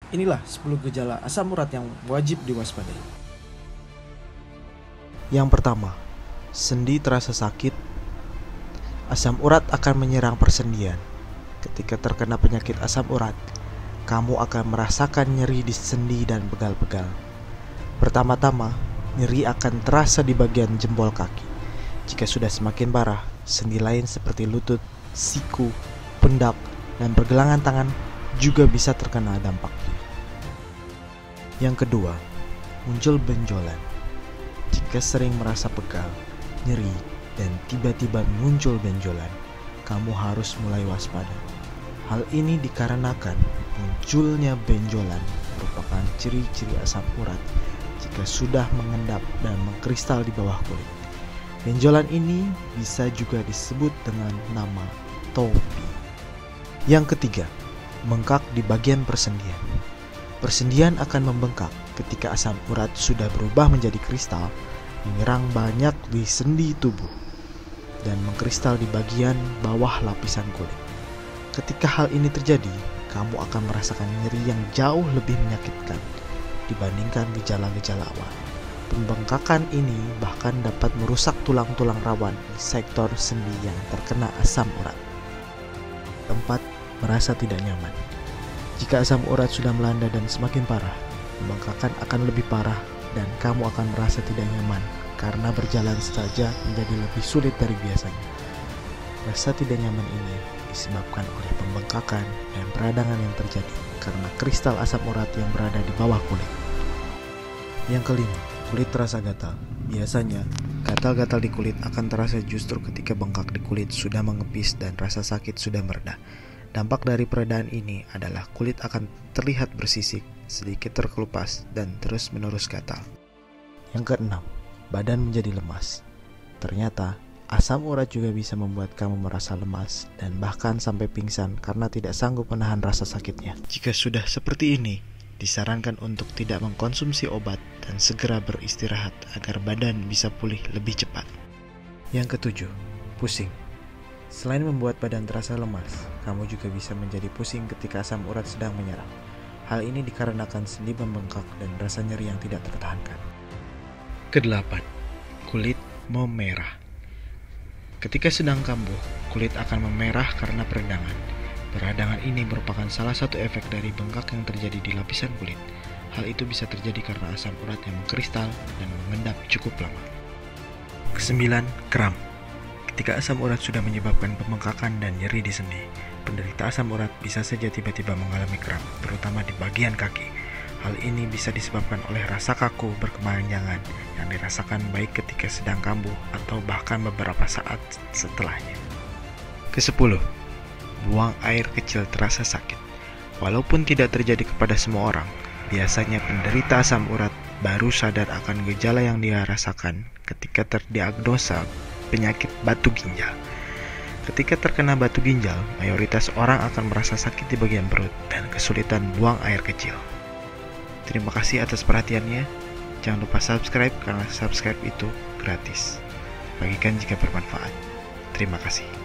Inilah 10 gejala asam urat yang wajib diwaspadai. Yang pertama, sendi terasa sakit. Asam urat akan menyerang persendian. Ketika terkena penyakit asam urat, kamu akan merasakan nyeri di sendi dan pegal-pegal. Pertama-tama, nyeri akan terasa di bagian jempol kaki. Jika sudah semakin parah, sendi lain seperti lutut, siku, pundak, dan pergelangan tangan juga bisa terkena dampaknya. Yang kedua, muncul benjolan. Jika sering merasa pegal, nyeri, dan tiba-tiba muncul benjolan, kamu harus mulai waspada. Hal ini dikarenakan munculnya benjolan merupakan ciri-ciri asam urat jika sudah mengendap dan mengkristal di bawah kulit. Benjolan ini bisa juga disebut dengan nama topi. Yang ketiga, bengkak di bagian persendian. Persendian akan membengkak ketika asam urat sudah berubah menjadi kristal, menyerang banyak di sendi tubuh, dan mengkristal di bagian bawah lapisan kulit. Ketika hal ini terjadi, kamu akan merasakan nyeri yang jauh lebih menyakitkan dibandingkan gejala-gejala awal. Pembengkakan ini bahkan dapat merusak tulang-tulang rawan di sektor sendi yang terkena asam urat. Keempat, merasa tidak nyaman. Jika asam urat sudah melanda dan semakin parah, pembengkakan akan lebih parah dan kamu akan merasa tidak nyaman karena berjalan saja menjadi lebih sulit dari biasanya. Rasa tidak nyaman ini disebabkan oleh pembengkakan dan peradangan yang terjadi karena kristal asam urat yang berada di bawah kulit. Yang kelima, kulit terasa gatal. Biasanya, gatal-gatal di kulit akan terasa justru ketika bengkak di kulit sudah mengepis dan rasa sakit sudah mereda. Dampak dari peredaan ini adalah kulit akan terlihat bersisik, sedikit terkelupas, dan terus-menerus gatal. Yang keenam, badan menjadi lemas. Ternyata, asam urat juga bisa membuat kamu merasa lemas dan bahkan sampai pingsan karena tidak sanggup menahan rasa sakitnya. Jika sudah seperti ini, disarankan untuk tidak mengkonsumsi obat dan segera beristirahat agar badan bisa pulih lebih cepat. Yang ketujuh, pusing. Selain membuat badan terasa lemas, kamu juga bisa menjadi pusing ketika asam urat sedang menyerang. Hal ini dikarenakan sendi membengkak dan rasa nyeri yang tidak tertahankan. Kedelapan, kulit memerah. Ketika sedang kambuh, kulit akan memerah karena peradangan. Peradangan ini merupakan salah satu efek dari bengkak yang terjadi di lapisan kulit. Hal itu bisa terjadi karena asam urat yang mengkristal dan mengendap cukup lama. Kesembilan, kram. Ketika asam urat sudah menyebabkan pembengkakan dan nyeri di sendi, penderita asam urat bisa saja tiba-tiba mengalami kram, terutama di bagian kaki. Hal ini bisa disebabkan oleh rasa kaku berkepanjangan yang dirasakan baik ketika sedang kambuh atau bahkan beberapa saat setelahnya. Kesepuluh, buang air kecil terasa sakit. Walaupun tidak terjadi kepada semua orang, biasanya penderita asam urat baru sadar akan gejala yang dia rasakan ketika terdiagnosa penyakit batu ginjal. Ketika terkena batu ginjal, mayoritas orang akan merasa sakit di bagian perut dan kesulitan buang air kecil. Terima kasih atas perhatiannya. Jangan lupa subscribe karena subscribe itu gratis. Bagikan jika bermanfaat. Terima kasih.